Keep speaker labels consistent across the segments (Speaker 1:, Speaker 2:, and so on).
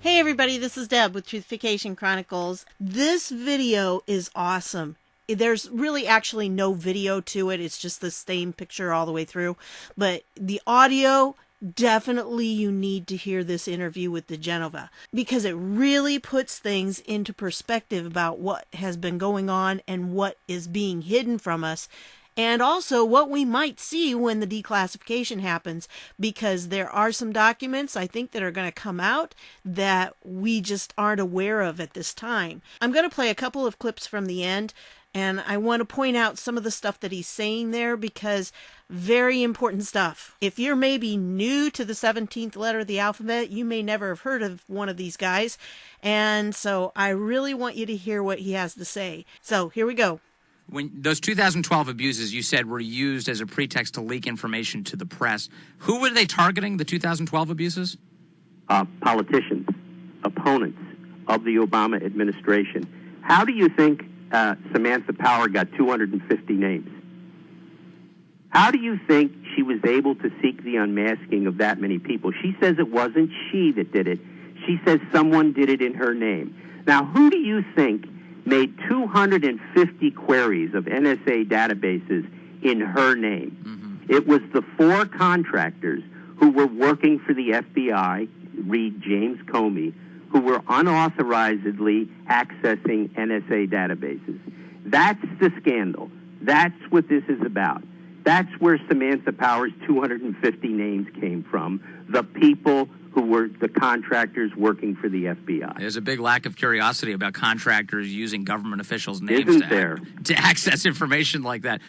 Speaker 1: Hey everybody, this is Deb with Truthification Chronicles. This video is awesome. There's really actually no video to it. It's just the same picture all the way through. But the audio, definitely you need to hear this interview with DiGenova because it really puts things into perspective about what has been going on and what is being hidden from us. And also what we might see when the declassification happens, because there are some documents, I think, that are going to come out that we just aren't aware of at this time. I'm going to play a couple of clips from the end, and I want to point out some of the stuff that he's saying there because very important stuff. If you're maybe new to the 17th letter of the alphabet, you may never have heard of one of these guys. And so I really want you to hear what he has to say. So here we go.
Speaker 2: When those 2012 abuses you said were used as a pretext to leak information to the press, who were they targeting, the 2012 abuses?
Speaker 3: Politicians, opponents of the Obama administration. How do you think Samantha Power got 250 names? How do you think she was able to seek the unmasking of that many people? She says it wasn't she that did it. She says someone did it in her name. Now, who do you think made 250 queries of NSA databases in her name? Mm-hmm. It was the four contractors who were working for the FBI, read James Comey, who were unauthorizedly accessing NSA databases. That's the scandal. That's what this is about. That's where Samantha Power's 250 names came from, the people who were the contractors working for the FBI.
Speaker 2: There's a big lack of curiosity about contractors using government officials' names to access information like that.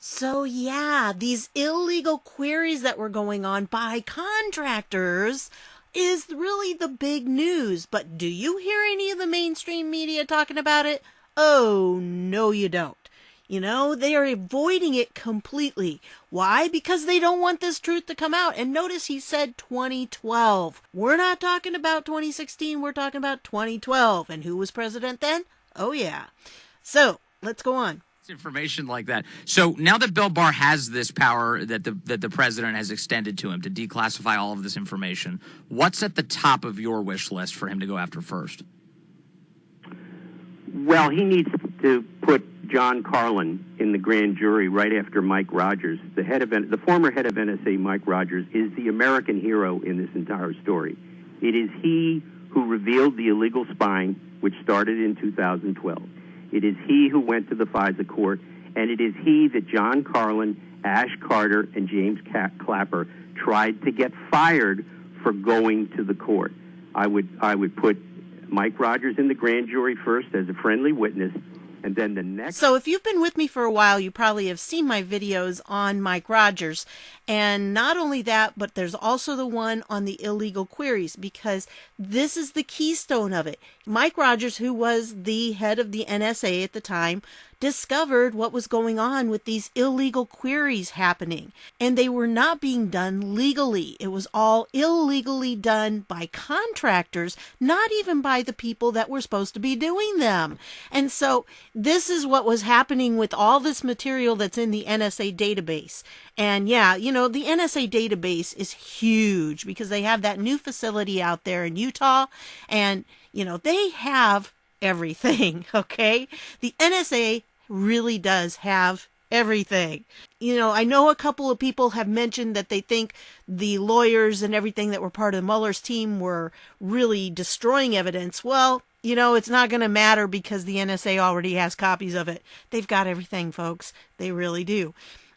Speaker 1: So yeah, these illegal queries that were going on by contractors is really the big news. But do you hear any of the mainstream media talking about it? Oh, no you don't. You know, they are avoiding it completely. Why? Because they don't want this truth to come out. And notice he said 2012. We're not talking about 2016. We're talking about 2012. And who was president then? Oh, yeah. So let's go on.
Speaker 2: Information like that. So now that Bill Barr has this power that the president has extended to him to declassify all of this information, what's at the top of your wish list for him to go after first?
Speaker 3: Well, he needs to put John Carlin in the grand jury right after Mike Rogers. The former head of NSA, Mike Rogers, is the American hero in this entire story. It is he who revealed the illegal spying, which started in 2012. It is he who went to the FISA court, and it is he that John Carlin, Ash Carter, and James Clapper tried to get fired for going to the court. I would put Mike Rogers in the grand jury first as a friendly witness, and then the next...
Speaker 1: So if you've been with me for a while, you probably have seen my videos on Mike Rogers. And not only that, but there's also the one on the illegal queries, because this is the keystone of it. Mike Rogers, who was the head of the NSA at the time, discovered what was going on with these illegal queries happening. And they were not being done legally. It was all illegally done by contractors, not even by the people that were supposed to be doing them. And so this is what was happening with all this material that's in the NSA database. And yeah, you know, the NSA database is huge because they have that new facility out there in Utah. And, you know, they have everything, okay? The NSA really does have everything. You know, I know a couple of people have mentioned that they think the lawyers and everything that were part of Mueller's team were really destroying evidence. Well, you know, it's not going to matter because the NSA already has copies of it. They've got everything, folks. They really do.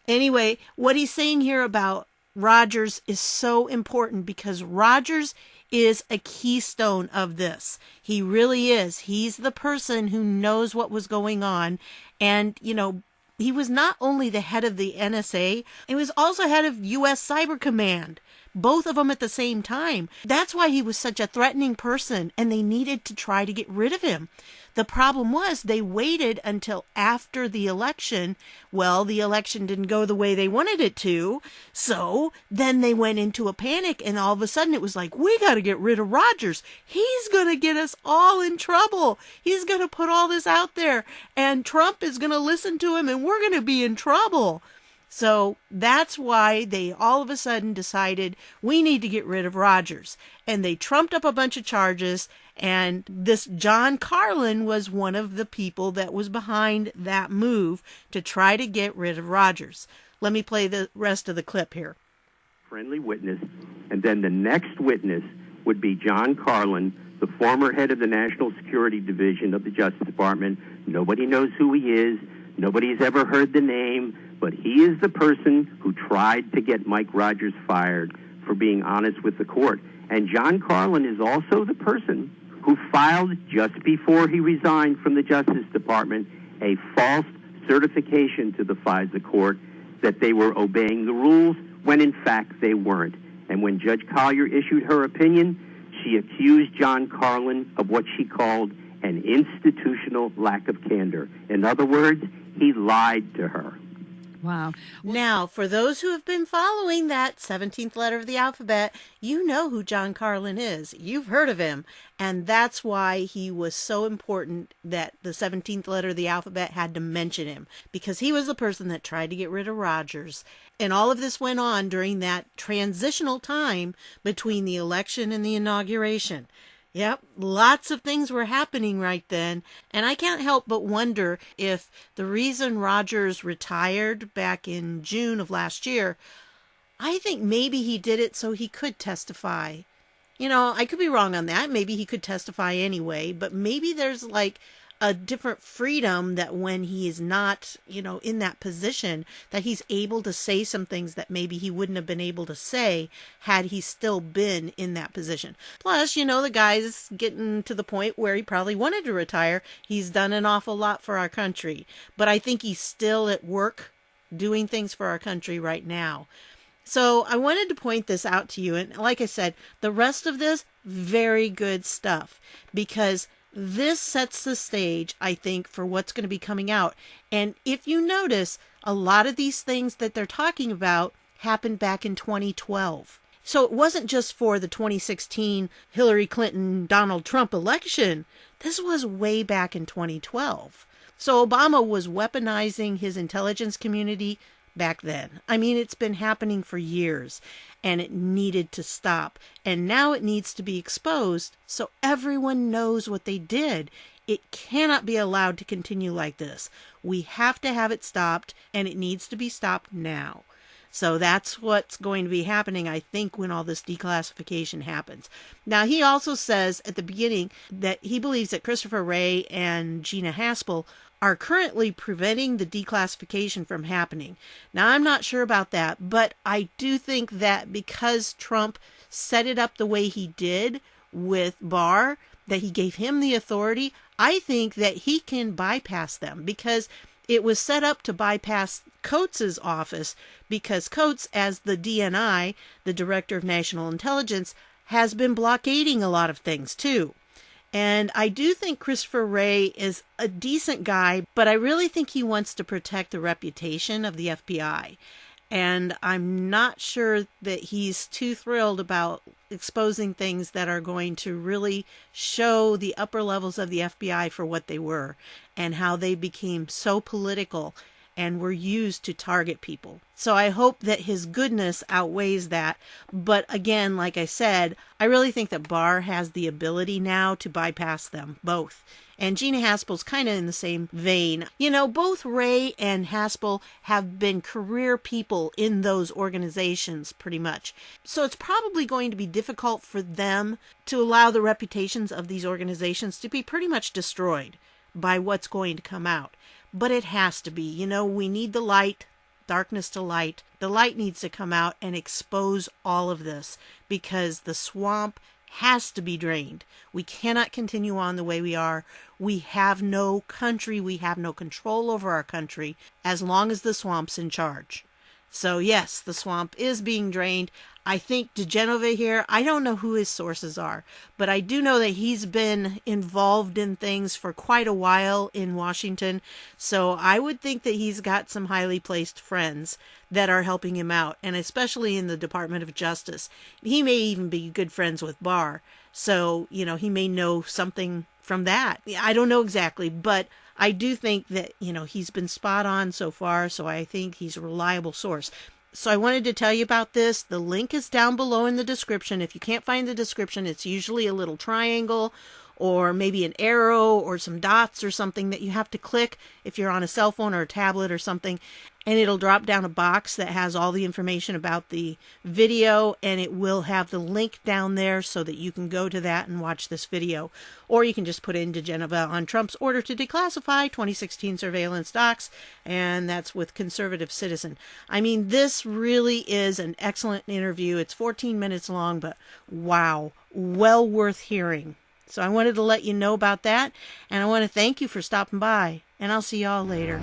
Speaker 1: Anyway, what he's saying here about Rogers is so important because Rogers is a keystone of this. He really is. He's the person who knows what was going on. And, you know, he was not only the head of the NSA, he was also head of U.S. Cyber Command. Both of them at the same time. That's why he was such a threatening person, and they needed to try to get rid of him. The problem was they waited until after the election. Well, the election didn't go the way they wanted it to. So then they went into a panic, and all of a sudden it was like, we got to get rid of Rogers. He's going to get us all in trouble. He's going to put all this out there, and Trump is going to listen to him, and we're going to be in trouble. So that's why they all of a sudden decided we need to get rid of Rogers. And they trumped up a bunch of charges. And this John Carlin was one of the people that was behind that move to try to get rid of Rogers. Let me play the rest of the clip here.
Speaker 3: Friendly witness. And then the next witness would be John Carlin, the former head of the National Security Division of the Justice Department. Nobody knows who he is. Nobody's ever heard the name. But he is the person who tried to get Mike Rogers fired for being honest with the court. And John Carlin is also the person who filed, just before he resigned from the Justice Department, a false certification to the FISA court that they were obeying the rules when in fact they weren't. And when Judge Collier issued her opinion, she accused John Carlin of what she called an institutional lack of candor. In other words, he lied to her.
Speaker 4: Wow.
Speaker 1: Now, for those who have been following that 17th letter of the alphabet, you know who John Carlin is. You've heard of him. And that's why he was so important that the 17th letter of the alphabet had to mention him, because he was the person that tried to get rid of Rogers. And all of this went on during that transitional time between the election and the inauguration. Yep, lots of things were happening right then, and I can't help but wonder if the reason Rogers retired back in June of last year, I think maybe he did it so he could testify. You know, I could be wrong on that. Maybe he could testify anyway, but maybe there's like a different freedom that when he is not, in that position, that he's able to say some things that maybe he wouldn't have been able to say had he still been in that position. Plus, the guy's getting to the point where he probably wanted to retire. He's done an awful lot for our country, but I think he's still at work doing things for our country right now. So I wanted to point this out to you. And like I said, the rest of this, very good stuff, because this sets the stage, I think, for what's going to be coming out. And if you notice, a lot of these things that they're talking about happened back in 2012. So it wasn't just for the 2016 Hillary Clinton, Donald Trump election. This was way back in 2012. So Obama was weaponizing his intelligence community back then. I mean, it's been happening for years, and it needed to stop. And now it needs to be exposed so everyone knows what they did. It cannot be allowed to continue like this. We have to have it stopped, and it needs to be stopped now. So that's what's going to be happening, I think, when all this declassification happens. Now, he also says at the beginning that he believes that Christopher Wray and Gina Haspel are currently preventing the declassification from happening. Now, I'm not sure about that, but I do think that because Trump set it up the way he did with Barr, that he gave him the authority, I think that he can bypass them, because it was set up to bypass Coates's office, because Coates, as the DNI, the Director of National Intelligence, has been blockading a lot of things too. And I do think Christopher Wray is a decent guy, but I really think he wants to protect the reputation of the FBI. And I'm not sure that he's too thrilled about exposing things that are going to really show the upper levels of the FBI for what they were and how they became so political and were used to target people. So I hope that his goodness outweighs that. But again, like I said, I really think that Barr has the ability now to bypass them both. And Gina Haspel's kind of in the same vein. Both Wray and Haspel have been career people in those organizations pretty much. So it's probably going to be difficult for them to allow the reputations of these organizations to be pretty much destroyed by what's going to come out. But it has to be. We need the light, darkness to light. The light needs to come out and expose all of this, because the swamp has to be drained. We cannot continue on the way we are. We have no country. We have no control over our country as long as the swamp's in charge. So yes, the swamp is being drained. I think DiGenova here, I don't know who his sources are, but I do know that he's been involved in things for quite a while in Washington. So I would think that he's got some highly placed friends that are helping him out, and especially in the Department of Justice. He may even be good friends with Barr. So, he may know something from that. I don't know exactly, but I do think that, he's been spot on so far, so I think he's a reliable source. So I wanted to tell you about this. The link is down below in the description. If you can't find the description, it's usually a little triangle or maybe an arrow or some dots or something that you have to click if you're on a cell phone or a tablet or something. And it'll drop down a box that has all the information about the video, and it will have the link down there so that you can go to that and watch this video. Or you can just put in DiGenova on Trump's order to declassify 2016 surveillance docs, and that's with Conservative Citizen. I mean, this really is an excellent interview. It's 14 minutes long, but wow, well worth hearing. So I wanted to let you know about that, and I want to thank you for stopping by, and I'll see y'all later.